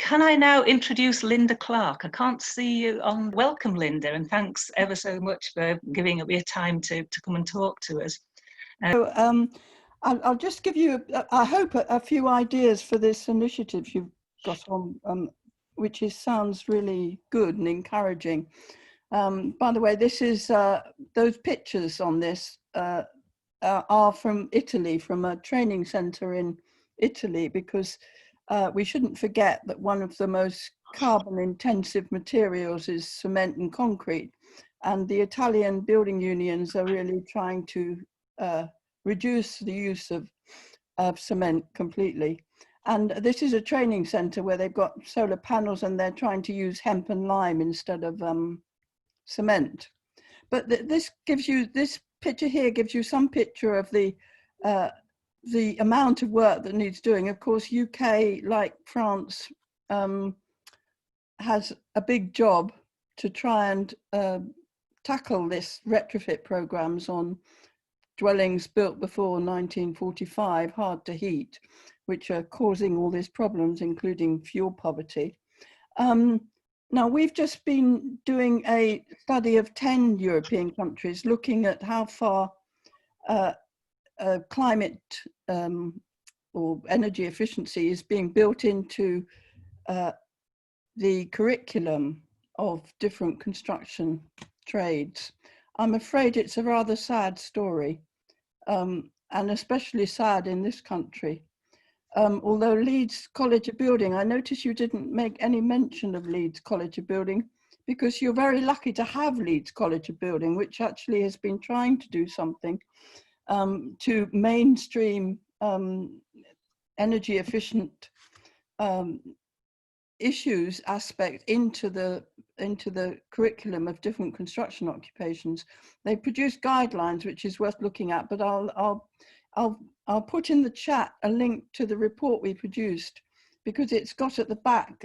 Can I now introduce Linda Clarke? I can't see you on. Welcome, Linda, and thanks ever so much for giving up your time to come and talk to us. I'll just give you, I hope, a few ideas for this initiative you've got on, which sounds really good and encouraging. By the way, this is those pictures on this are from Italy, from a training centre in Italy, because we shouldn't forget that one of the most carbon intensive materials is cement and concrete, and the Italian building unions are really trying to reduce the use of cement completely. And this is a training centre where they've got solar panels and they're trying to use hemp and lime instead of cement. But this picture here gives you some picture of the amount of work that needs doing. Of course, UK, like France, has a big job to try and tackle this retrofit programs on dwellings built before 1945, hard to heat, which are causing all these problems, including fuel poverty. Now, we've just been doing a study of 10 European countries looking at how far climate or energy efficiency is being built into the curriculum of different construction trades. I'm afraid it's a rather sad story, and especially sad in this country. Although Leeds College of Building, I notice you didn't make any mention of Leeds College of Building, because you're very lucky to have Leeds College of Building, which actually has been trying to do something to mainstream energy efficient issues aspect into the curriculum of different construction occupations. They produce guidelines, which is worth looking at, but I'll put in the chat a link to the report we produced, because it's got at the back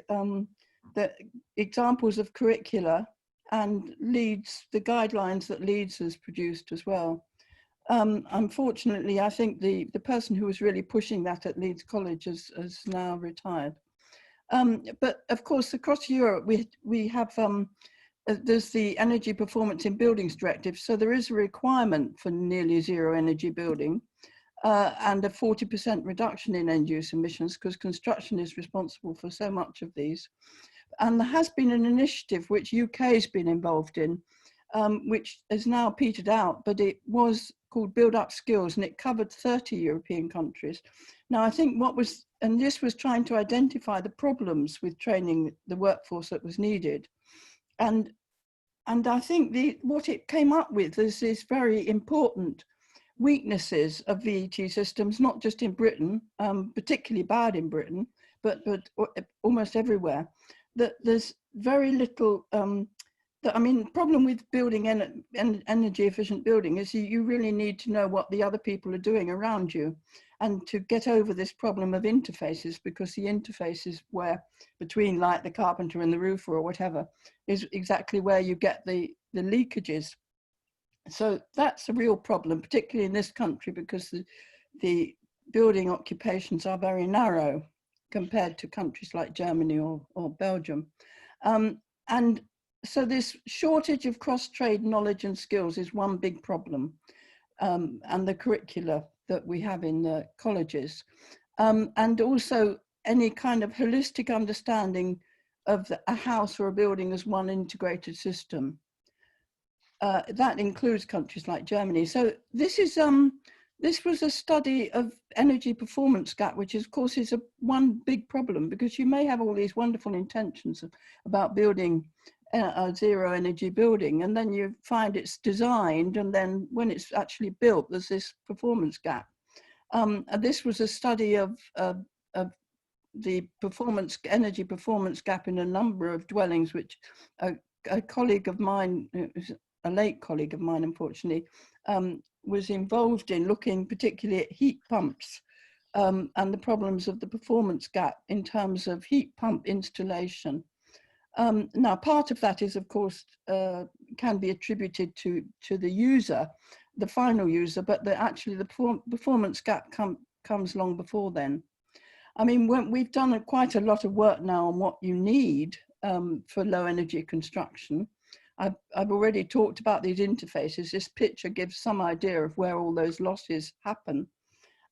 the examples of curricula and the guidelines that Leeds has produced as well. Unfortunately, I think the person who was really pushing that at Leeds College has now retired. But of course, across Europe, we have, there's the Energy Performance in Buildings Directive. So there is a requirement for nearly zero energy building and a 40% reduction in end use emissions, because construction is responsible for so much of these. And there has been an initiative which UK has been involved in, which has now petered out, but it was called Build Up Skills, and it covered 30 European countries. Now, I think this was trying to identify the problems with training the workforce that was needed. And I think what it came up with is this very important weaknesses of VET systems, not just in Britain, particularly bad in Britain, but almost everywhere, that there's very little, the problem with building energy efficient building is you really need to know what the other people are doing around you, and to get over this problem of interfaces, because the interfaces where between like the carpenter and the roofer or whatever is exactly where you get the leakages. So that's a real problem, particularly in this country, because the building occupations are very narrow compared to countries like Germany or Belgium. And so this shortage of cross-trade knowledge and skills is one big problem, and the curricula that we have in the colleges. And also any kind of holistic understanding of a house or a building as one integrated system. That includes countries like Germany. So this was a study of energy performance gap, which of course is one big problem, because you may have all these wonderful intentions about building a zero energy building, and then you find it's designed, and then when it's actually built, there's this performance gap. This was a study of the energy performance gap in a number of dwellings, which a colleague of mine, a late colleague of mine, unfortunately, was involved in, looking particularly at heat pumps and the problems of the performance gap in terms of heat pump installation. Now, part of that is, of course, can be attributed to the user, the final user, but actually the performance gap comes long before then. I mean, we've done quite a lot of work now on what you need for low energy construction. I've already talked about these interfaces. This picture gives some idea of where all those losses happen.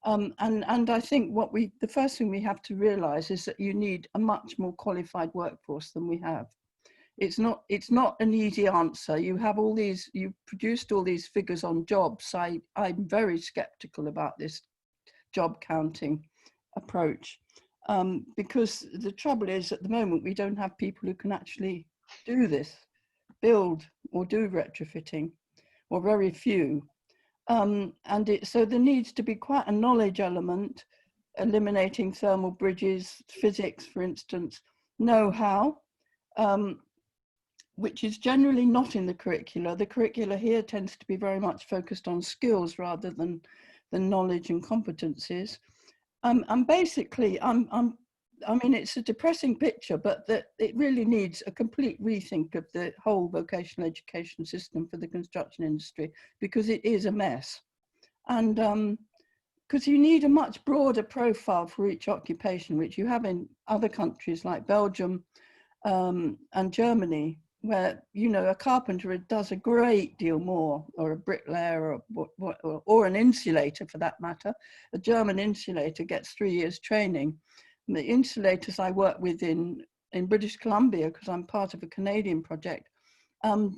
And I think the first thing we have to realize is that you need a much more qualified workforce than we have. It's not an easy answer. You've produced all these figures on jobs. I'm very skeptical about this job counting approach, because the trouble is at the moment we don't have people who can actually do this, build or do retrofitting, or very few. So there needs to be quite a knowledge element, eliminating thermal bridges, physics, for instance, know-how, which is generally not in the curricula. The curricula here tends to be very much focused on skills rather than knowledge and competencies. And basically, I mean, it's a depressing picture, but it really needs a complete rethink of the whole vocational education system for the construction industry, because it is a mess. And because you need a much broader profile for each occupation, which you have in other countries like Belgium and Germany, where, you know, a carpenter does a great deal more, or a bricklayer, or an insulator for that matter. A German insulator gets 3 years training. And the insulators I work with in British Columbia, because I'm part of a Canadian project,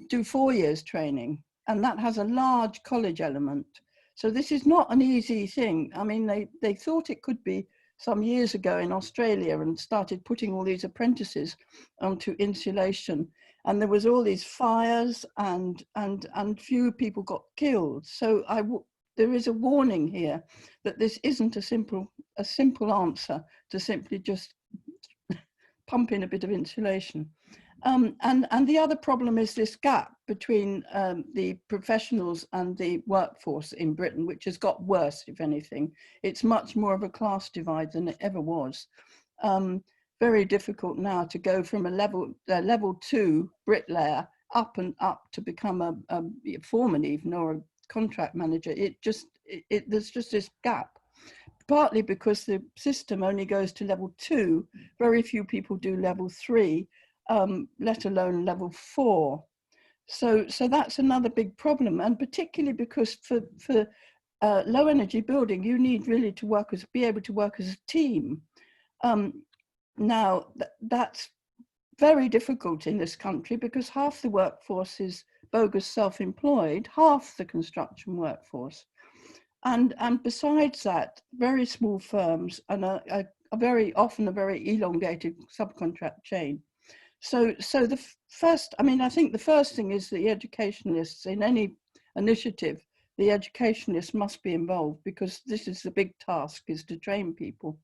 do 4 years training, and that has a large college element. So this is not an easy thing. I mean, they thought it could be some years ago in Australia and started putting all these apprentices onto insulation. And there was all these fires and few people got killed. So there is a warning here that this isn't a simple answer to simply just pump in a bit of insulation. And the other problem is this gap between the professionals and the workforce in Britain, which has got worse, if anything. It's much more of a class divide than it ever was. Very difficult now to go from a level 2 bricklayer up to become a foreman even, or a contract manager. There's just this gap, partly because the system only goes to level 2. Very few people do level 3, let alone level 4. So that's another big problem, and particularly because for low energy building, you need really to be able to work as a team. Now, that's very difficult in this country because half the workforce is bogus self-employed, half the construction workforce. And besides that, very small firms and very often a very elongated subcontract chain. So the first, I mean, I think the first thing is the educationalists in any initiative, the educationalists must be involved, because this is the big task, is to train people.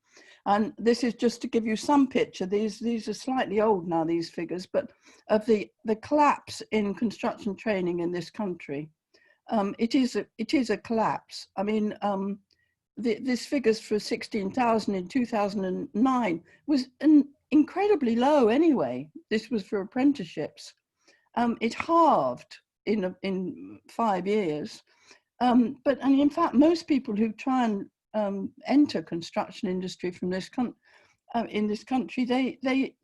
And this is just to give you some picture. These are slightly old now, these figures, but of the collapse in construction training in this country. It is a collapse. I mean, this figures for 16,000 in 2009 was incredibly low anyway. This was for apprenticeships. It halved in 5 years. And in fact, most people who try and enter construction industry from in this country, they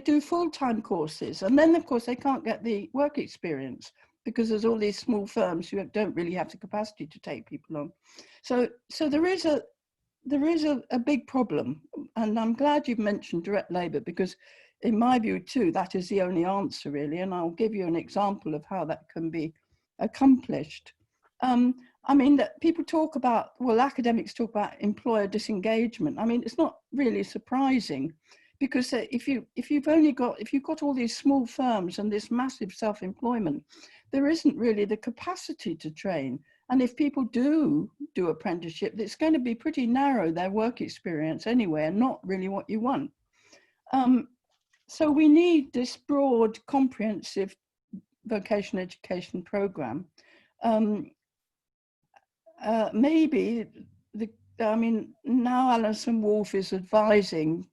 do full-time courses, and then of course they can't get the work experience because there's all these small firms who don't really have the capacity to take people on. So there is a big problem, and I'm glad you've mentioned direct labour, because in my view too, that is the only answer really, and I'll give you an example of how that can be accomplished. I mean, that people talk about, well, academics talk about employer disengagement. I mean, it's not really surprising, because if you've got all these small firms and this massive self-employment, there isn't really the capacity to train. And if people do apprenticeship, it's going to be pretty narrow, their work experience anyway, and not really what you want. So we need this broad, comprehensive vocational education program. Maybe I mean, now Alison Wolf is advising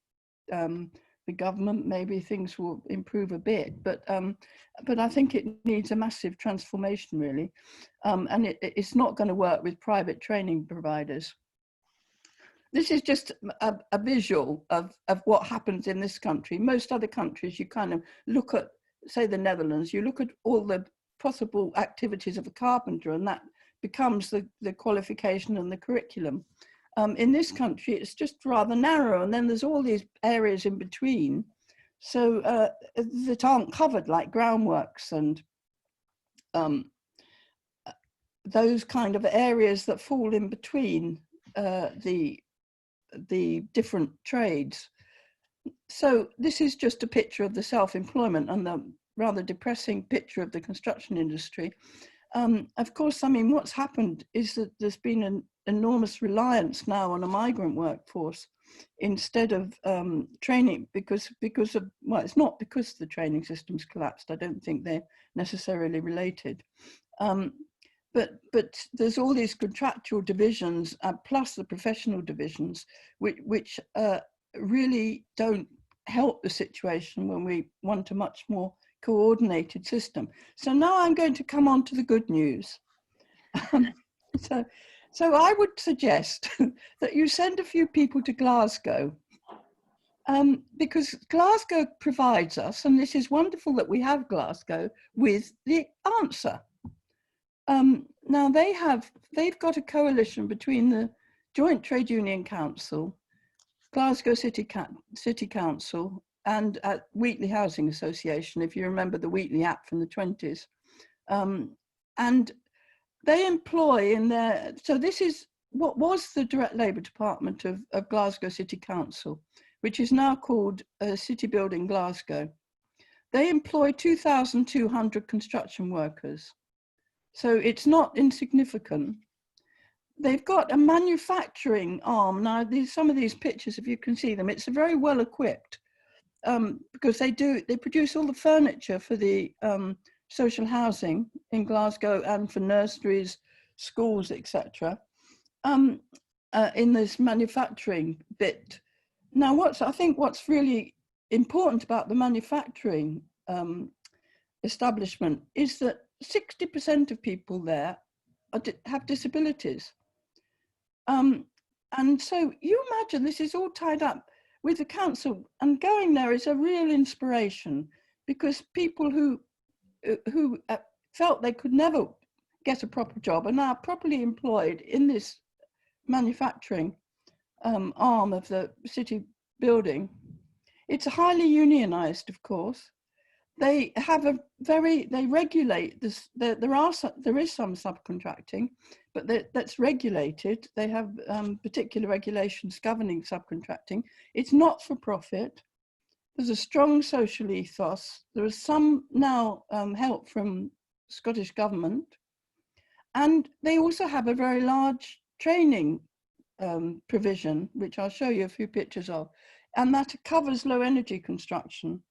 the government, maybe things will improve a bit, but I think it needs a massive transformation really, and it's not going to work with private training providers. this is just a visual of what happens in this country. Most other countries, you kind of look at, say the Netherlands, you look at all the possible activities of a carpenter, and that becomes the qualification and the curriculum. In this country, it's just rather narrow, and then there's all these areas in between, so that aren't covered, like groundworks and those kind of areas that fall in between the different trades. So this is just a picture of the self-employment and the rather depressing picture of the construction industry. Of course, I mean, what's happened is that there's been an enormous reliance now on a migrant workforce instead of training, because of, well, it's not because the training system's collapsed. I don't think they're necessarily related. But there's all these contractual divisions plus the professional divisions, which really don't help the situation when we want a much more coordinated system. So now I'm going to come on to the good news. So I would suggest that you send a few people to Glasgow, because Glasgow provides us, and this is wonderful that we have Glasgow, with the answer. Now they've got a coalition between the Joint Trade Union Council, Glasgow City Council, and Wheatley Housing Association, if you remember the Wheatley Act from the 20s. And they employ in their, so this is what was the direct labour department of Glasgow City Council, which is now called City Building Glasgow. They employ 2,200 construction workers. So it's not insignificant. They've got a manufacturing arm. Now, some of these pictures, if you can see them, it's very well equipped, because they produce all the furniture for the social housing in Glasgow and for nurseries, schools, etc. In this manufacturing bit. Now, I think what's really important about the manufacturing establishment is that 60% of people there have disabilities. And so you imagine this is all tied up with the council, and going there is a real inspiration, because people who felt they could never get a proper job are now properly employed in this manufacturing arm of the city building. It's highly unionized, of course. They have they regulate this. There is some subcontracting, but that's regulated. They have particular regulations governing subcontracting. It's not for profit. There's a strong social ethos. There is some now help from Scottish government, and they also have a very large training provision, which I'll show you a few pictures of, and that covers low energy construction.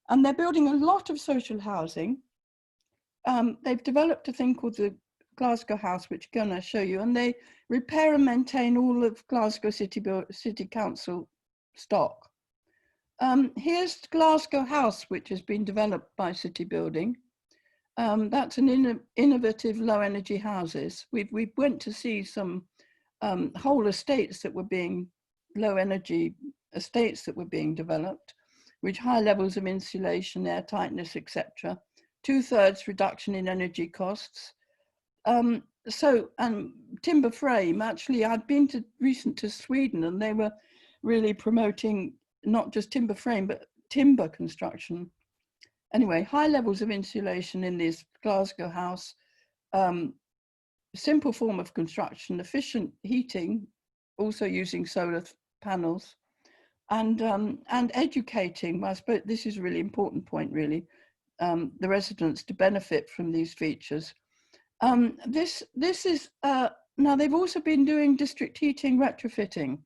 And they're building a lot of social housing. They've developed a thing called the Glasgow House, which I'm going to show you, and they repair and maintain all of Glasgow City Council stock. Here's Glasgow House, which has been developed by City Building. That's an innovative low energy houses. We went to see some whole estates that were being low energy estates that were being developed, with high levels of insulation, air tightness, etc. 2/3 reduction in energy costs. Timber frame, actually, I'd been recent to Sweden, and they were really promoting not just timber frame, but timber construction. Anyway, high levels of insulation in this Glasgow house, simple form of construction, efficient heating, also using solar panels, and educating. I suppose this is a really important point, really, the residents to benefit from these features. This is now they've also been doing district heating retrofitting.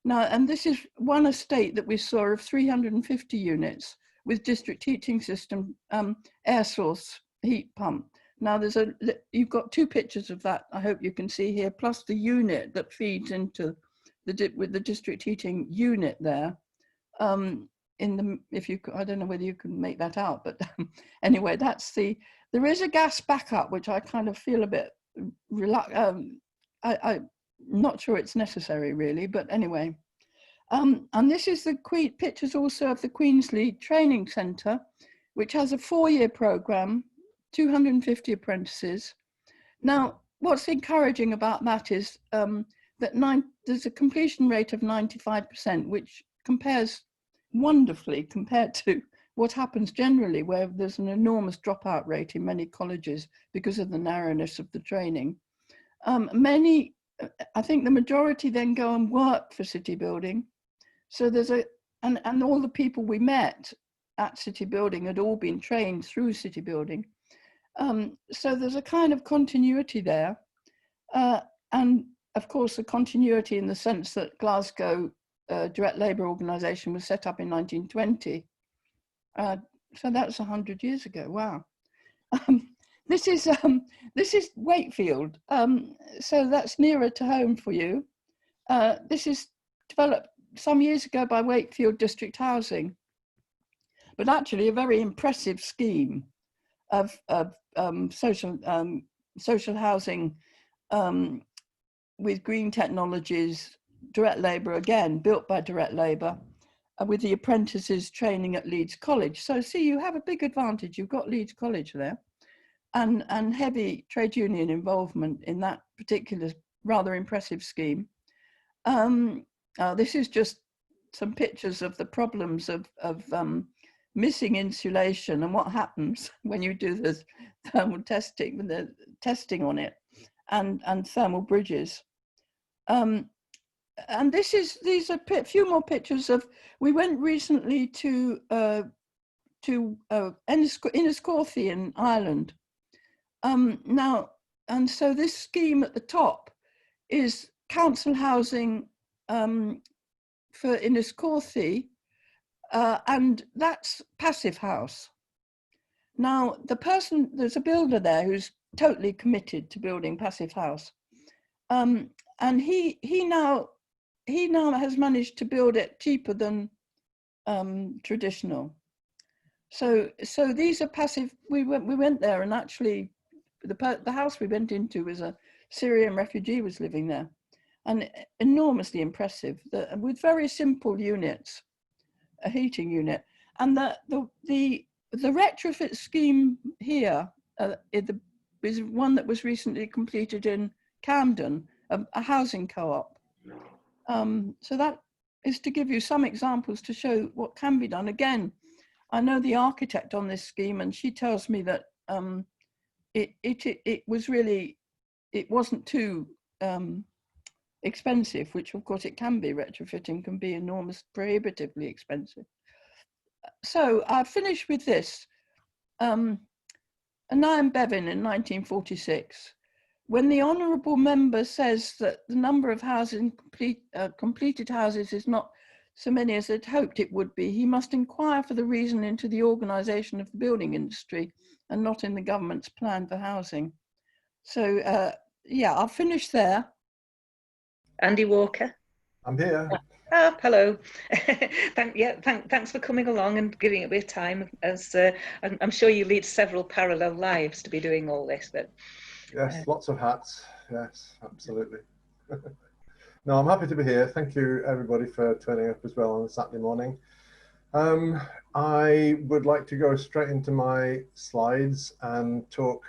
Now, and this is one estate that we saw of 350 units with district heating system, air source heat pump. Now you've got two pictures of that, I hope you can see here, plus the unit that feeds into with the district heating unit there. I don't know whether you can make that out, but anyway, there is a gas backup, which I kind of feel a bit not sure it's necessary really, but anyway. And this is the pictures also of the Queensley Training Centre, which has a 4-year programme, 250 apprentices. Now, what's encouraging about that is that there's a completion rate of 95%, which compares wonderfully compared to what happens generally, where there's an enormous dropout rate in many colleges because of the narrowness of the training. I think the majority then go and work for city building. So there's and all the people we met at city building had all been trained through city building. So there's a kind of continuity there. And of course, a continuity in the sense that Glasgow Direct Labour Organisation was set up in 1920. So that's 100 years ago, wow. This is Wakefield, so that's nearer to home for you. This is developed some years ago by Wakefield District Housing, but actually a very impressive scheme of social housing with green technologies, direct labour, again, built by direct labour, with the apprentices training at Leeds College. So see, you have a big advantage. You've got Leeds College there and heavy trade union involvement in that particular rather impressive scheme. This is just some pictures of the problems of missing insulation and what happens when you do the thermal testing, the testing on it, and thermal bridges. And these are a few more pictures of. We went recently to Enniscorthy in Ireland. Now, and so this scheme at the top is council housing for Enniscorthy, and that's passive house. Now, there's a builder there who's totally committed to building passive house, and he now has managed to build it cheaper than traditional. So these are passive. We went there, and actually, the house we went into was a Syrian refugee was living there, and enormously impressive. With very simple units, a heating unit, and the retrofit scheme here is one that was recently completed in Camden, a housing co-op. So that is to give you some examples to show what can be done. Again, I know the architect on this scheme, and she tells me that it wasn't too expensive, which of course it can be. Retrofitting can be prohibitively expensive. So I finished with this. Anayam Bevin in 1946, when the honourable member says that the number of completed houses is not so many as they'd hoped it would be, he must inquire for the reason into the organisation of the building industry and not in the government's plan for housing. So yeah, I'll finish there. Andy Walker. I'm here. Hello. Thanks for coming along and giving it a bit of time. As I'm sure you lead several parallel lives to be doing all this. But yes, lots of hats. Yes, absolutely. No, I'm happy to be here. Thank you, everybody, for turning up as well on a Saturday morning. I would like to go straight into my slides and talk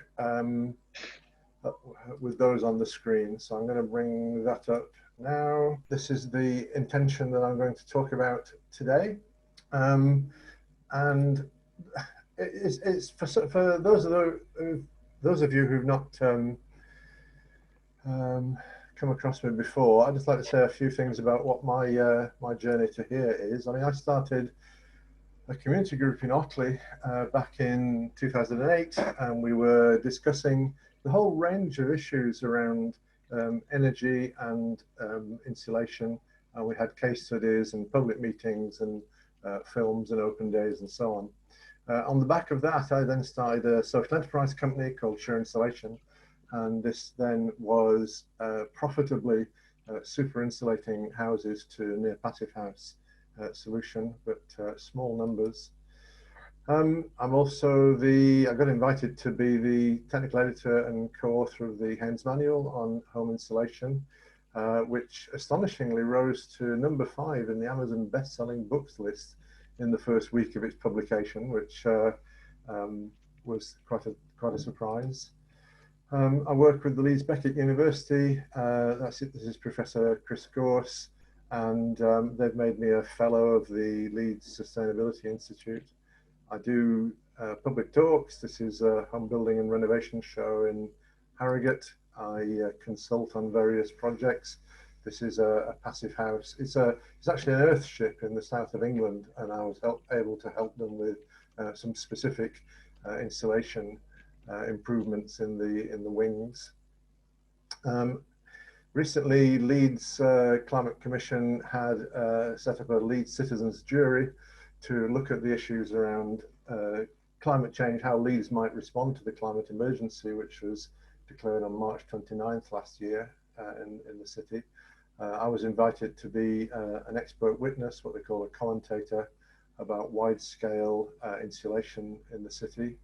with those on the screen. So I'm going to bring that up now. This is the intention that I'm going to talk about today. And it's for those of you who've not come across me before, I'd just like to say a few things about what my my journey to here is. I mean, I started a community group in Otley back in 2008, and we were discussing the whole range of issues around energy and insulation, and we had case studies and public meetings and films and open days and so on. On the back of that, I then started a social enterprise company called Sheer Insulation, and this then was profitably super insulating houses to near passive house solution, but small numbers. I'm also I got invited to be the technical editor and co-author of the Haynes Manual on home insulation. which astonishingly rose to number 5 in the Amazon best-selling books list in the first week of its publication, which was quite a surprise. I work with the Leeds Beckett University. This is Professor Chris Gorse, and they've made me a fellow of the Leeds Sustainability Institute. I do public talks. This is a home building and renovation show in Harrogate. I consult on various projects. This is a passive house. It's actually an earthship in the south of England, and I was able to help them with some specific installation improvements in the wings. Recently, Leeds Climate Commission had set up a Leeds citizens jury to look at the issues around climate change, how Leeds might respond to the climate emergency, which was declared on March 29th last year in the city. I was invited to be an expert witness, what they call a commentator, about wide-scale insulation in the city.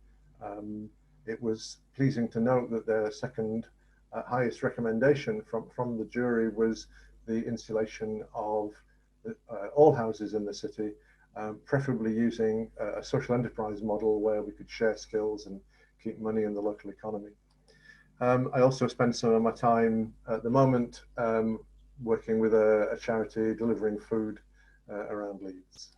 It was pleasing to note that their second highest recommendation from the jury was the insulation of all houses in the city, preferably using a social enterprise model where we could share skills and keep money in the local economy. I also spend some of my time at the moment working with a charity delivering food around Leeds.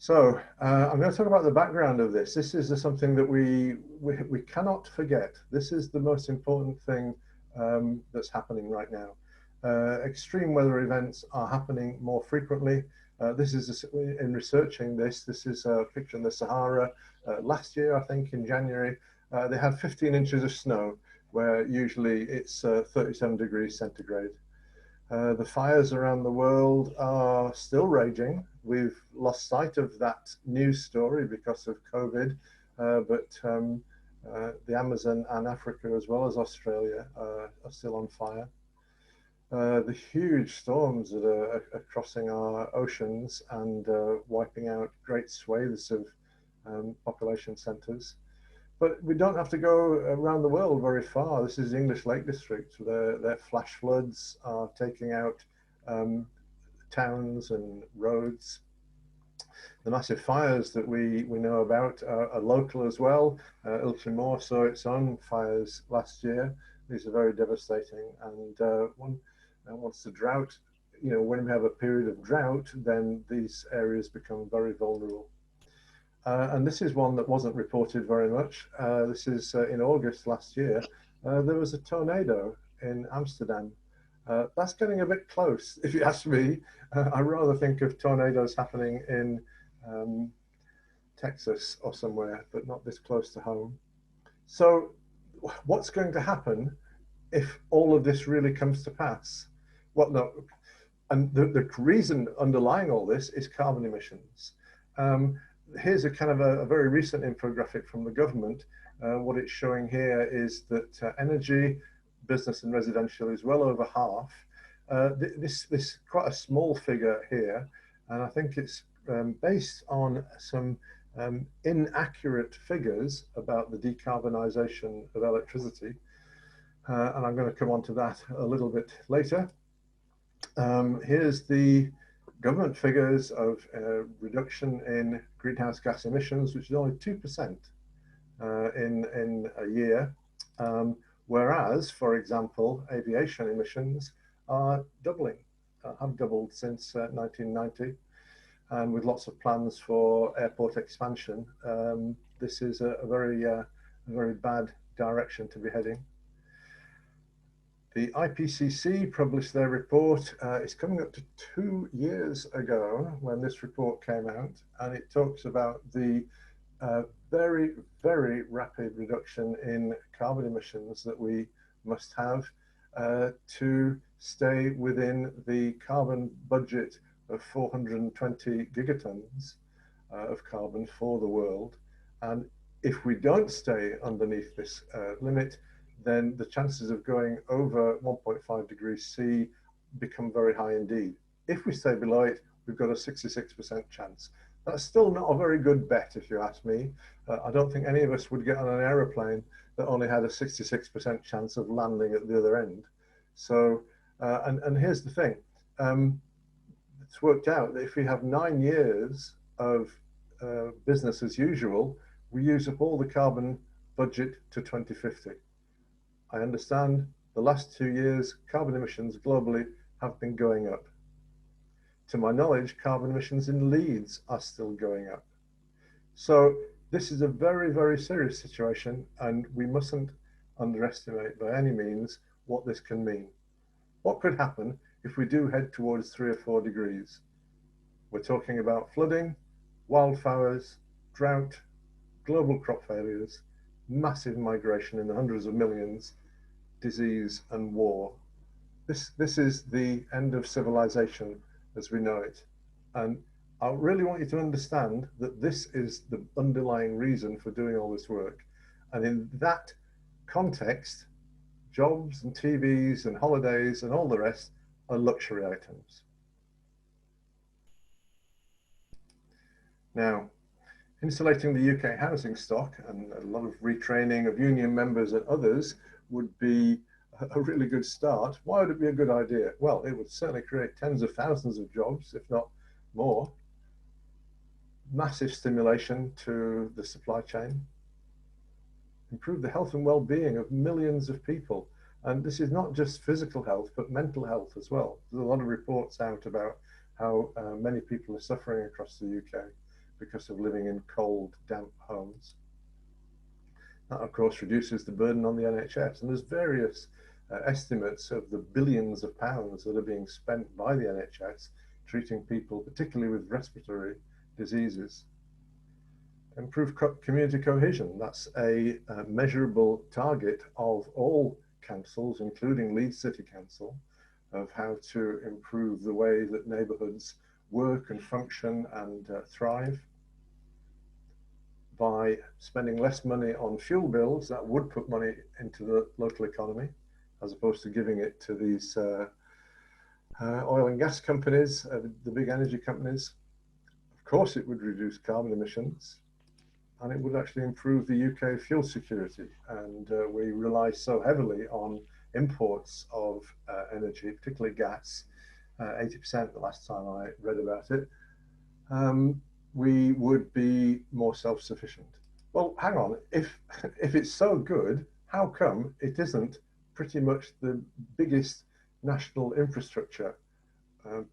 So I'm going to talk about the background of this. This is something that we cannot forget. This is the most important thing that's happening right now. Extreme weather events are happening more frequently. This is in researching this. This is a picture in the Sahara last year, I think, in January. They had 15 inches of snow, where usually it's 37 degrees centigrade. The fires around the world are still raging. We've lost sight of that news story because of COVID, but the Amazon and Africa, as well as Australia, are still on fire. The huge storms that are crossing our oceans and wiping out great swathes of population centres. But we don't have to go around the world very far. This is the English Lake District. Their flash floods are taking out towns and roads. The massive fires that we know about are local as well. Ilkley saw its own fires last year. These are very devastating. And once the drought, when we have a period of drought, then these areas become very vulnerable. And this is one that wasn't reported very much. This is in August last year. There was a tornado in Amsterdam. That's getting a bit close, if you ask me. I rather think of tornadoes happening in Texas or somewhere, but not this close to home. So what's going to happen if all of this really comes to pass? Well, no, and the reason underlying all this is carbon emissions. Here's a kind of a very recent infographic from the government. What it's showing here is that energy, business and residential is well over half. This quite a small figure here, and I think it's based on some inaccurate figures about the decarbonisation of electricity. And I'm going to come on to that a little bit later. Here's the government figures of reduction in greenhouse gas emissions, which is only 2% in a year, whereas, for example, aviation emissions are doubling, have doubled since 1990, and with lots of plans for airport expansion. This is a very bad direction to be heading. The IPCC published their report. It's coming up to 2 years ago when this report came out, and it talks about the very, very rapid reduction in carbon emissions that we must have to stay within the carbon budget of 420 gigatons of carbon for the world. And if we don't stay underneath this limit, then the chances of going over 1.5 degrees C become very high indeed. If we stay below it, we've got a 66% chance. That's still not a very good bet, if you ask me. I don't think any of us would get on an aeroplane that only had a 66% chance of landing at the other end. So, and here's the thing. It's worked out that if we have 9 years of business as usual, we use up all the carbon budget to 2050. I understand the last 2 years, carbon emissions globally have been going up. To my knowledge, carbon emissions in Leeds are still going up. So this is a very, very serious situation, and we mustn't underestimate by any means what this can mean. What could happen if we do head towards 3 or 4 degrees? We're talking about flooding, wildfires, drought, global crop failures, massive migration in the hundreds of millions, disease and war. This is the end of civilization as we know it. And I really want you to understand that this is the underlying reason for doing all this work. And in that context, jobs and TVs and holidays and all the rest are luxury items. Now, insulating the UK housing stock and a lot of retraining of union members and others would be a really good start. Why would it be a good idea? Well, it would certainly create tens of thousands of jobs, if not more. Massive stimulation to the supply chain. Improve the health and well-being of millions of people. And this is not just physical health, but mental health as well. There's a lot of reports out about how many people are suffering across the UK because of living in cold, damp homes. That, of course, reduces the burden on the NHS. And there's various estimates of the billions of pounds that are being spent by the NHS treating people, particularly with respiratory diseases. Improve community cohesion. That's a measurable target of all councils, including Leeds City Council, of how to improve the way that neighbourhoods work and function and thrive. By spending less money on fuel bills, that would put money into the local economy, as opposed to giving it to these oil and gas companies, the big energy companies. Of course, it would reduce carbon emissions, and it would actually improve the UK fuel security. And we rely so heavily on imports of energy, particularly gas, 80% the last time I read about it. We would be more self-sufficient. Well, hang on, if it's so good, how come it isn't pretty much the biggest national infrastructure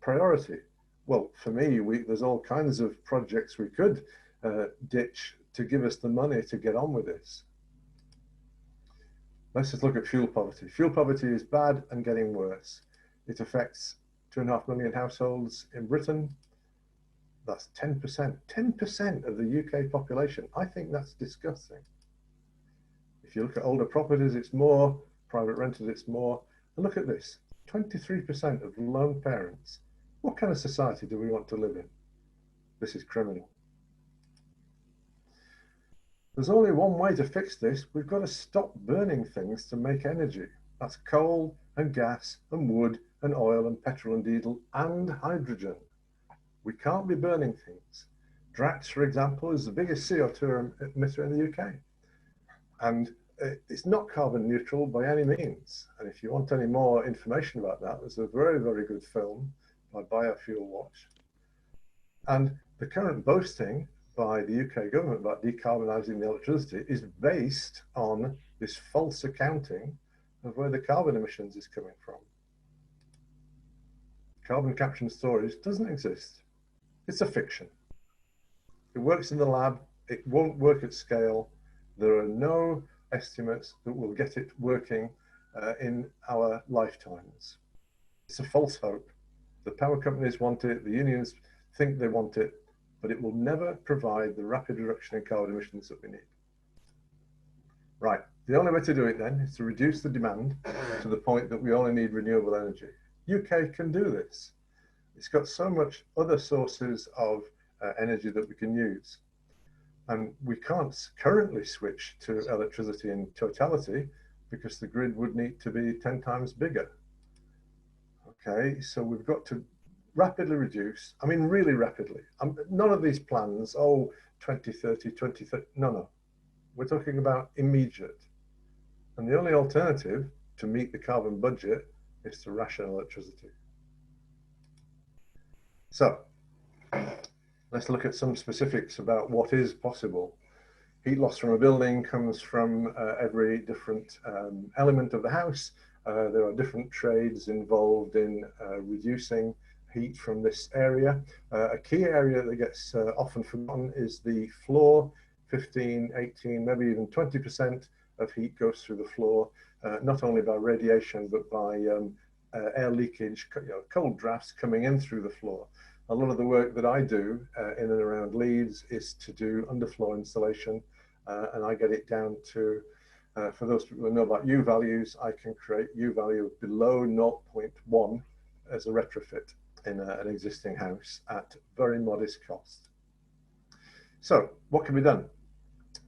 priority? Well, for me, there's all kinds of projects we could ditch to give us the money to get on with this. Let's just look at fuel poverty. Fuel poverty is bad and getting worse. It affects 2.5 million households in Britain. That's 10%. 10% of the UK population. I think that's disgusting. If you look at older properties, it's more. Private renters, it's more. And look at this, 23% of lone parents. What kind of society do we want to live in? This is criminal. There's only one way to fix this. We've got to stop burning things to make energy. That's coal and gas and wood and oil and petrol and diesel and hydrogen. We can't be burning things. Drax, for example, is the biggest CO2 emitter in the UK. And it's not carbon neutral by any means. And if you want any more information about that, there's a very, very good film by Biofuel Watch. And the current boasting by the UK government about decarbonising the electricity is based on this false accounting of where the carbon emissions is coming from. Carbon capture and storage doesn't exist. It's a fiction. It works in the lab. It won't work at scale. There are no estimates that will get it working in our lifetimes. It's a false hope. The power companies want it. The unions think they want it, but it will never provide the rapid reduction in carbon emissions that we need. Right. The only way to do it then is to reduce the demand to the point that we only need renewable energy. UK can do this. It's got so much other sources of energy that we can use. And we can't currently switch to electricity in totality because the grid would need to be 10 times bigger. Okay, so we've got to rapidly reduce, I mean, really rapidly. None of these plans, 2030, 2030, no. We're talking about immediate. And the only alternative to meet the carbon budget is to ration electricity. So let's look at some specifics about what is possible. Heat loss from a building comes from every different element of the house. There are different trades involved in reducing heat from this area. A key area that gets often forgotten is the floor. 15, 18, maybe even 20% of heat goes through the floor, not only by radiation, but by air leakage, cold drafts coming in through the floor. A lot of the work that I do in and around Leeds is to do underfloor insulation, and I get it down to, for those people who know about U values, I can create U value of below 0.1 as a retrofit in an existing house at very modest cost. So what can be done?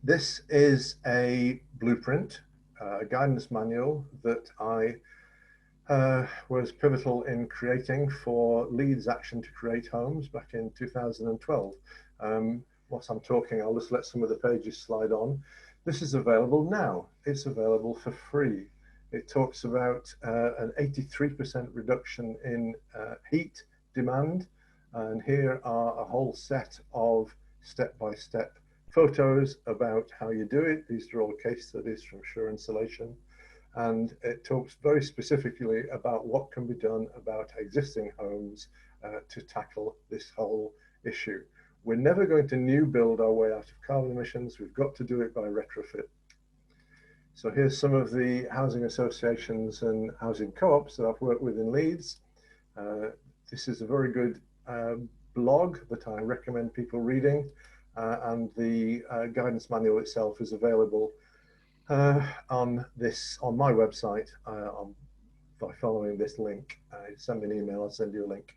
This is a blueprint, a guidance manual that I was pivotal in creating for Leeds Action to Create Homes back in 2012. Whilst I'm talking, I'll just let some of the pages slide on. This is available now. It's available for free. It talks about an 83% reduction in heat demand. And here are a whole set of step-by-step photos about how you do it. These are all case studies from Sure Insulation. And it talks very specifically about what can be done about existing homes to tackle this whole issue. We're never going to new build our way out of carbon emissions. We've got to do it by retrofit. So here's some of the housing associations and housing co-ops that I've worked with in Leeds. This is a very good blog that I recommend people reading, and the guidance manual itself is available on my website by following this link. Send me an email, I'll send you a link.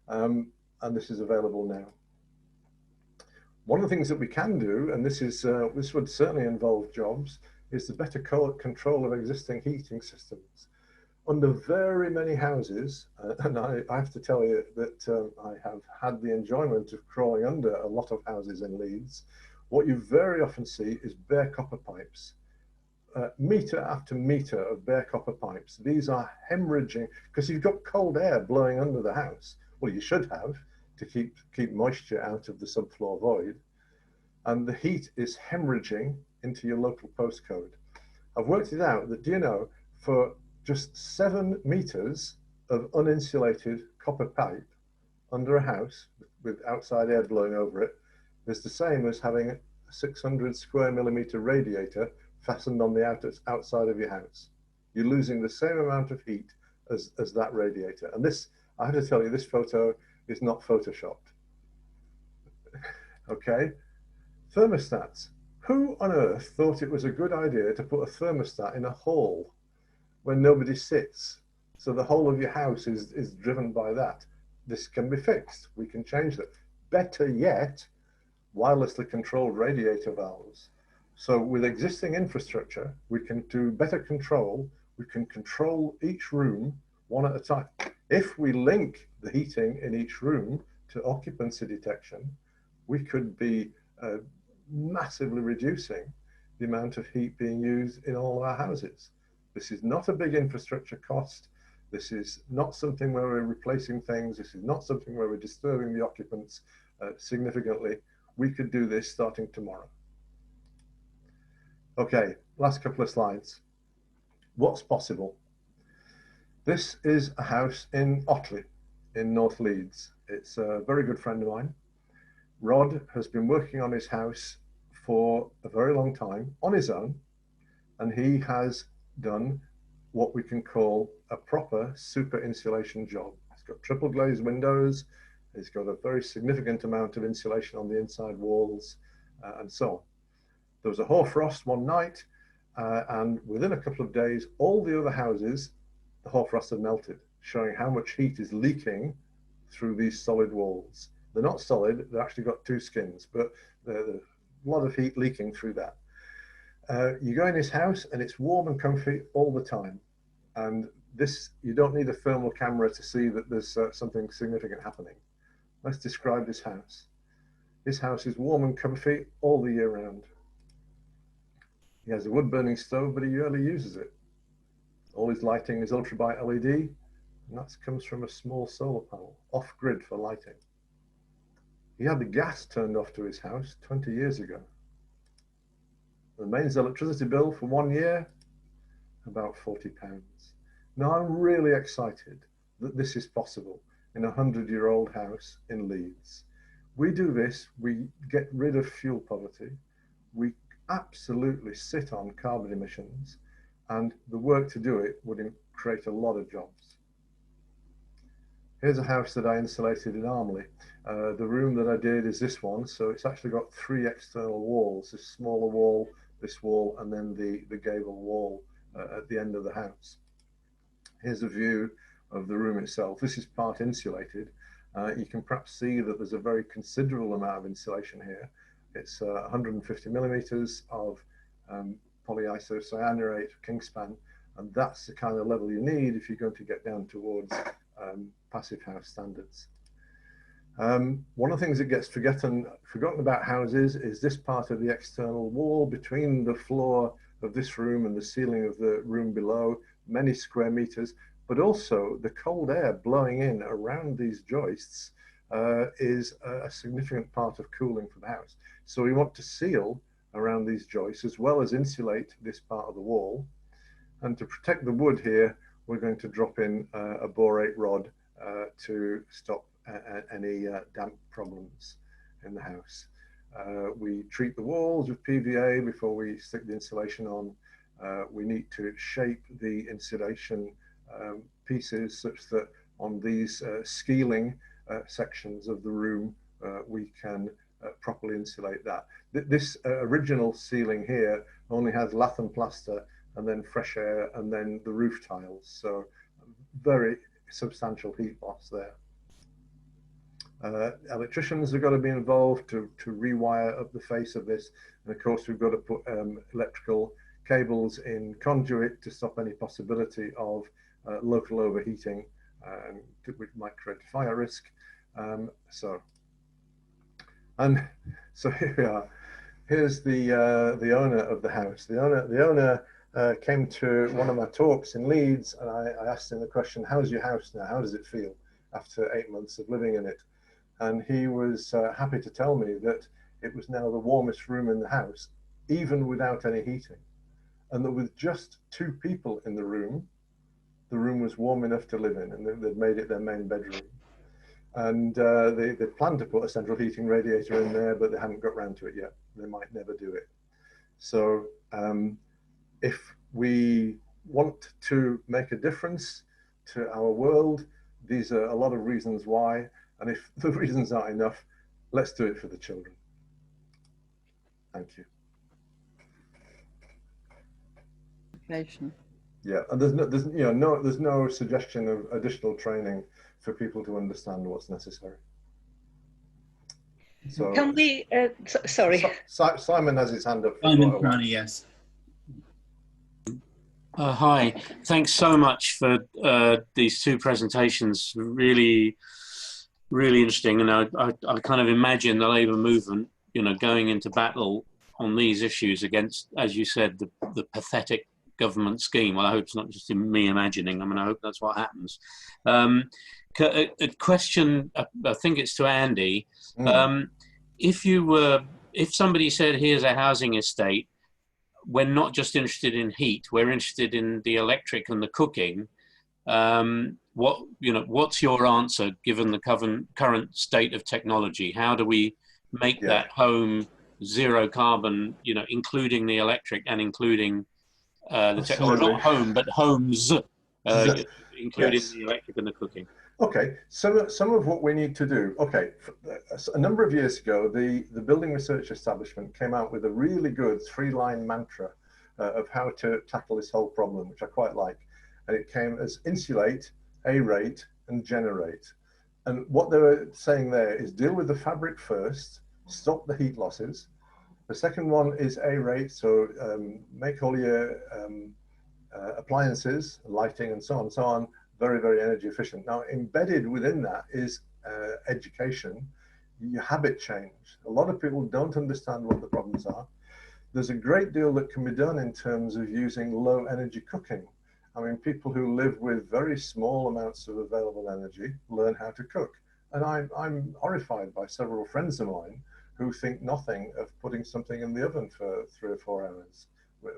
And this is available now. One of the things that we can do, and this would certainly involve jobs, is the better control of existing heating systems. Under very many houses, and I have to tell you that I have had the enjoyment of crawling under a lot of houses in Leeds, what you very often see is bare copper pipes. Metre after metre of bare copper pipes. These are hemorrhaging, because you've got cold air blowing under the house. Well, you should have, to keep moisture out of the subfloor void. And the heat is hemorrhaging into your local postcode. I've worked it out that, do you know, for just 7 meters of uninsulated copper pipe under a house with outside air blowing over it is the same as having a 600 square millimeter radiator fastened on the outside of your house. You're losing the same amount of heat as that radiator. And this, I have to tell you, this photo is not photoshopped. Okay, thermostats. Who on earth thought it was a good idea to put a thermostat in a hall when nobody sits? So the whole of your house is driven by that. This can be fixed. We can change that. Better yet, wirelessly controlled radiator valves. So with existing infrastructure, we can do better control. We can control each room one at a time. If we link the heating in each room to occupancy detection, we could be massively reducing the amount of heat being used in all of our houses. This is not a big infrastructure cost. This is not something where we're replacing things. This is not something where we're disturbing the occupants significantly. We could do this starting tomorrow. Okay, last couple of slides. What's possible? This is a house in Otley in North Leeds. It's a very good friend of mine. Rod has been working on his house for a very long time on his own, and he has done what we can call a proper super insulation job. He's got triple glazed windows, he's got a very significant amount of insulation on the inside walls, and so on. There was a hoarfrost one night, and within a couple of days, all the other houses, the hoarfrost had melted, showing how much heat is leaking through these solid walls. They're not solid, they've actually got 2 skins, but there's a lot of heat leaking through that. You go in his house and it's warm and comfy all the time. And this, you don't need a thermal camera to see that there's something significant happening. Let's describe this house. This house is warm and comfy all the year round. He has a wood burning stove, but he rarely uses it. All his lighting is ultra-bright LED, and that comes from a small solar panel, off-grid for lighting. He had the gas turned off to his house 20 years ago. The mains electricity bill for 1 year, about £40. Now I'm really excited that this is possible in a 100-year-old house in Leeds. We do this, we get rid of fuel poverty, we absolutely sit on carbon emissions, and the work to do it would create a lot of jobs. Here's a house that I insulated in Armley. The room that I did is this one, so it's actually got 3 external walls, this smaller wall, this wall, and then the gable wall at the end of the house. Here's a view of the room itself. This is part insulated. You can perhaps see that there's a very considerable amount of insulation here. It's 150 millimeters of polyisocyanurate Kingspan, and that's the kind of level you need if you're going to get down towards passive house standards. One of the things that gets forgotten about houses is this part of the external wall between the floor of this room and the ceiling of the room below, many square meters, but also the cold air blowing in around these joists is a significant part of cooling for the house. So we want to seal around these joists as well as insulate this part of the wall. And to protect the wood here, we're going to drop in a borate rod to stop any damp problems in the house. We treat the walls with PVA before we stick the insulation on. We need to shape the insulation pieces such that on these scaling sections of the room, we can properly insulate that. This original ceiling here only has lath and plaster and then fresh air and then the roof tiles. So very substantial heat loss there. Electricians have got to be involved to rewire up the face of this. And of course, we've got to put electrical cables in conduit to stop any possibility of local overheating, which might create a fire risk. So here we are. Here's the owner of the house. The owner came to one of my talks in Leeds, and I asked him the question, how's your house now? How does it feel after 8 months of living in it? And he was happy to tell me that it was now the warmest room in the house, even without any heating. And that with just 2 people in the room was warm enough to live in, and they'd made it their main bedroom. And they planned to put a central heating radiator in there, but they haven't got round to it yet. They might never do it. So if we want to make a difference to our world, these are a lot of reasons why. And if the reasons aren't enough, let's do it for the children. Thank you. Yeah, and there's no suggestion of additional training for people to understand what's necessary. So can we? Sorry, Simon has his hand up. Simon, yes. Hi, thanks so much for these 2 presentations. Really interesting, and I kind of imagine the Labour movement, going into battle on these issues against, as you said, the pathetic government scheme. Well, I hope it's not just me imagining. I mean, I hope that's what happens. A question, I think it's to Andy. If somebody said, here's a housing estate, we're not just interested in heat, we're interested in the electric and the cooking. What's your answer given the current state of technology? How do we make that home zero carbon, including the electric and including or not home, but homes, including the electric and the cooking? Okay, some of what we need to do. Okay, a number of years ago, the Building Research Establishment came out with a really good 3-line mantra of how to tackle this whole problem, which I quite like. And it came as insulate, aerate, and generate. And what they were saying there is deal with the fabric first, stop the heat losses. The second one is aerate, so make all your appliances, lighting, and so on, very, very energy efficient. Now, embedded within that is education, your habit change. A lot of people don't understand what the problems are. There's a great deal that can be done in terms of using low energy cooking. I mean, people who live with very small amounts of available energy learn how to cook. And I'm horrified by several friends of mine who think nothing of putting something in the oven for 3 or 4 hours,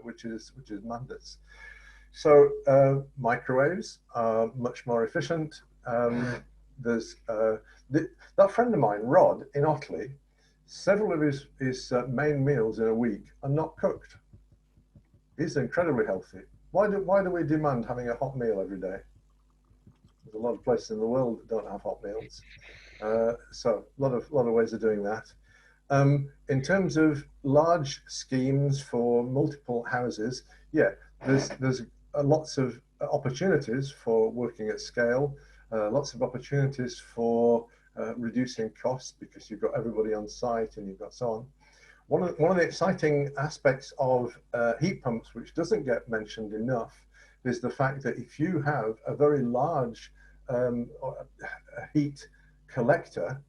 which is madness. So microwaves are much more efficient. There's that friend of mine, Rod, in Otley, several of his main meals in a week are not cooked. He's incredibly healthy. Why do we demand having a hot meal every day? There's a lot of places in the world that don't have hot meals. So a lot of ways of doing that. In terms of large schemes for multiple houses, yeah, there's lots of opportunities for working at scale, lots of opportunities for reducing costs because you've got everybody on site and you've got so on. One of the exciting aspects of heat pumps, which doesn't get mentioned enough, is the fact that if you have a very large heat collector,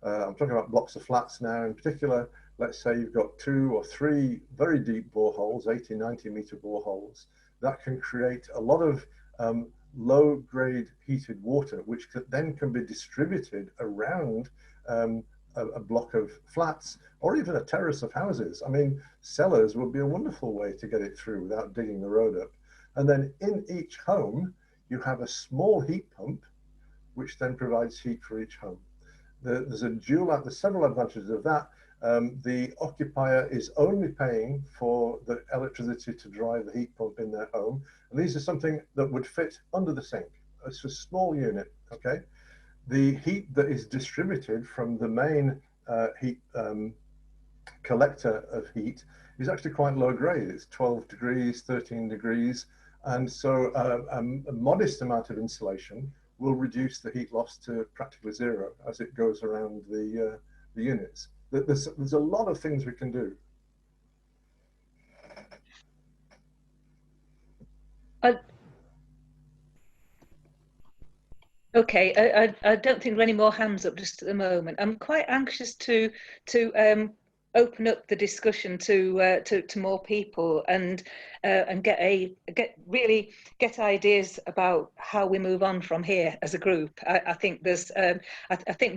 I'm talking about blocks of flats now in particular, let's say you've got 2 or 3 very deep boreholes, 80, 90 meter boreholes, that can create a lot of low grade heated water, which then can be distributed around a block of flats or even a terrace of houses. I mean, cellars would be a wonderful way to get it through without digging the road up. And then in each home, you have a small heat pump, which then provides heat for each home. There's several advantages of that. The occupier is only paying for the electricity to drive the heat pump in their home. And these are something that would fit under the sink. It's a small unit, okay? The heat that is distributed from the main heat collector of heat is actually quite low grade. It's 12 degrees, 13 degrees. And so a modest amount of insulation will reduce the heat loss to practically zero as it goes around the units. There's a lot of things we can do. Okay, I don't think there are any more hands up just at the moment. I'm quite anxious to open up the discussion to more people and really get ideas about how we move on from here as a group. I think there's I think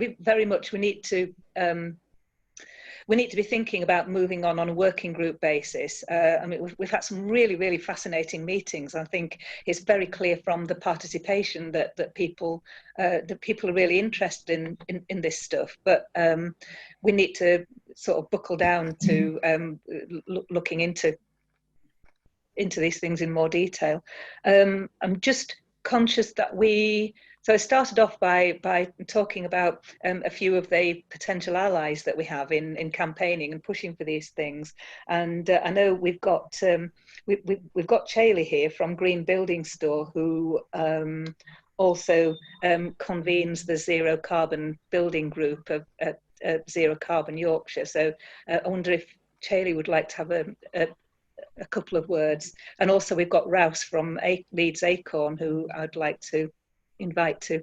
we need to be thinking about moving on a working group basis. I mean, we've had some really fascinating meetings. I think it's very clear from the participation that people are really interested in this stuff. But we need to sort of buckle down to looking into these things in more detail. I'm just conscious that so I started off by talking about a few of the potential allies that we have in campaigning and pushing for these things. And I know we've got Chayley here from Green Building Store, who also convenes the Zero Carbon Building Group at Zero Carbon Yorkshire. So I wonder if Chayley would like to have a couple of words. And also we've got Rouse from Leeds Acorn, who I'd like to invite to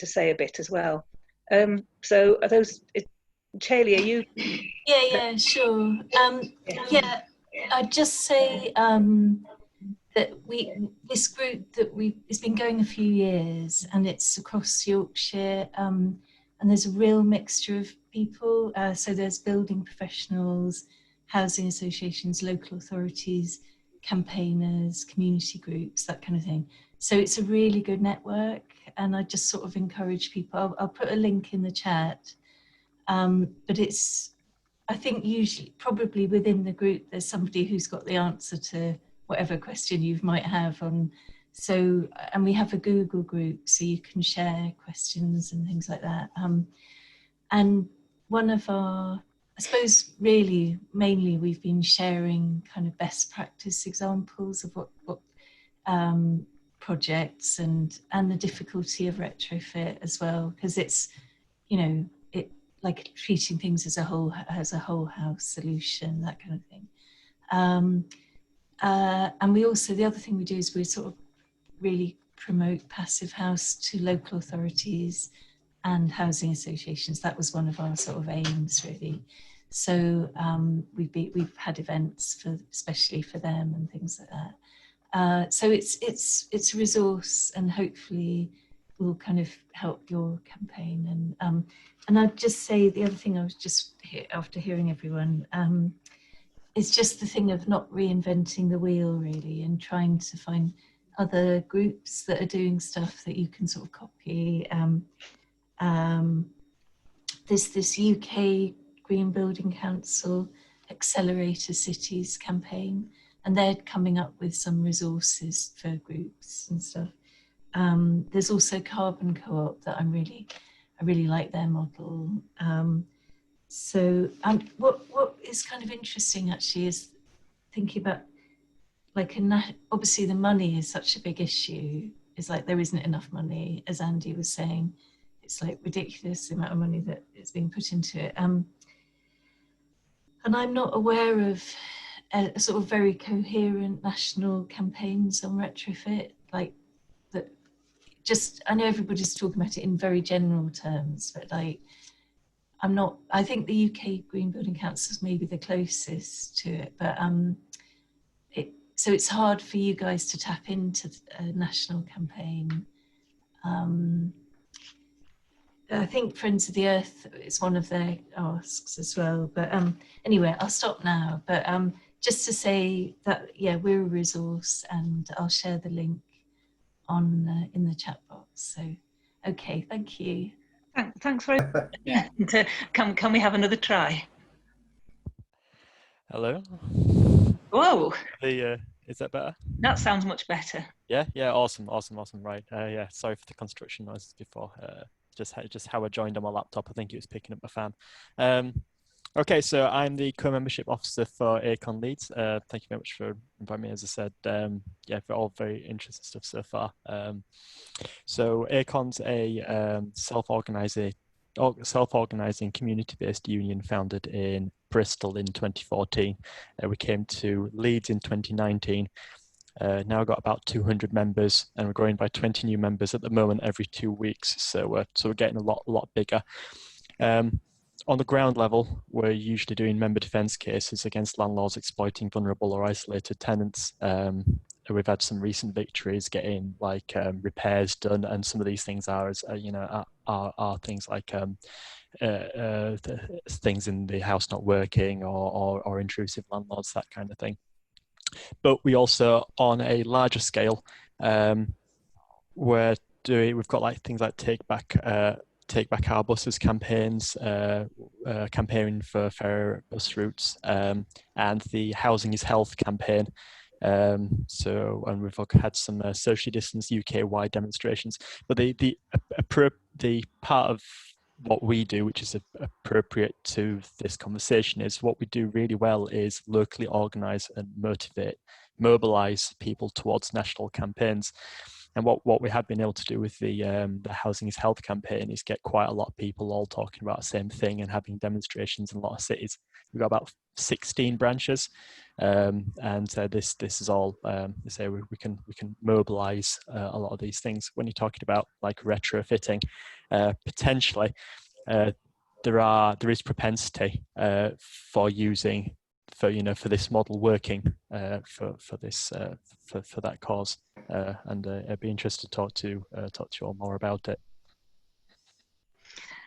say a bit as well. So are those, Chayley, are you? Yeah, sure. Yeah, I'd just say that this group it's been going a few years, and it's across Yorkshire, and there's a real mixture of people. So there's building professionals, housing associations, local authorities, campaigners, community groups, that kind of thing. So it's a really good network, and I just sort of encourage people. I'll put a link in the chat, but I think usually probably within the group there's somebody who's got the answer to whatever question you might have on. So, and we have a Google group, so you can share questions and things like that. And one of our, I suppose really mainly we've been sharing kind of best practice examples of what projects and the difficulty of retrofit as well, because it's, you know, it like treating things as a whole house solution, that kind of thing. And we also, the other thing we do is we sort of really promote passive house to local authorities and housing associations. That was one of our sort of aims, really. So we've had events especially for them and things like that. So it's a resource, and hopefully will kind of help your campaign. And I'd just say the other thing I was just after hearing everyone, is just the thing of not reinventing the wheel really, and trying to find other groups that are doing stuff that you can sort of copy. There's this UK Green Building Council Accelerator Cities campaign, and they're coming up with some resources for groups and stuff. There's also Carbon Co-op that I really like their model. So what is kind of interesting actually is thinking about like obviously the money is such a big issue. It's like there isn't enough money, as Andy was saying. It's like ridiculous the amount of money that is being put into it. And I'm not aware of a sort of very coherent national campaigns on retrofit, like that. Just, I know everybody's talking about it in very general terms, but like, I think the UK Green Building Council is maybe the closest to it, but so it's hard for you guys to tap into a national campaign. I think Friends of the Earth is one of their asks as well. But anyway, I'll stop now. But just to say that, yeah, we're a resource, and I'll share the link on in the chat box. So, okay, thank you. Thanks very much. Can we have another try? Hello. Whoa. Is that better? That sounds much better. Yeah. Awesome. Right. Yeah. Sorry for the construction noises before. Just how I joined on my laptop. I think it was picking up my fan. Okay, so I'm the co-membership officer for Acorn Leeds. Thank you very much for inviting me. As I said, yeah, for all very interesting stuff so far. So Acorn's a self-organizing community-based union founded in Bristol in 2014. We came to Leeds in 2019. Now got about 200 members, and we're growing by 20 new members at the moment every 2 weeks. So we're getting a lot bigger. On the ground level, we're usually doing member defence cases against landlords exploiting vulnerable or isolated tenants. We've had some recent victories getting like repairs done, and some of these things are things like things in the house not working or intrusive landlords, that kind of thing. But we also, on a larger scale, we've got like things like Take Back Our Buses campaigns, campaigning for fairer bus routes, and the Housing is Health campaign. And we've had some socially distanced UK-wide demonstrations. But the part of what we do, which is appropriate to this conversation, is what we do really well is locally organise and mobilise people towards national campaigns. And what we have been able to do with the Housing is Health campaign is get quite a lot of people all talking about the same thing and having demonstrations in a lot of cities. We've got about 16 branches, and this is all. Say we can mobilise a lot of these things. When you're talking about like retrofitting, potentially there is propensity for this model working for that cause, and I'd be interested to talk to you all more about it.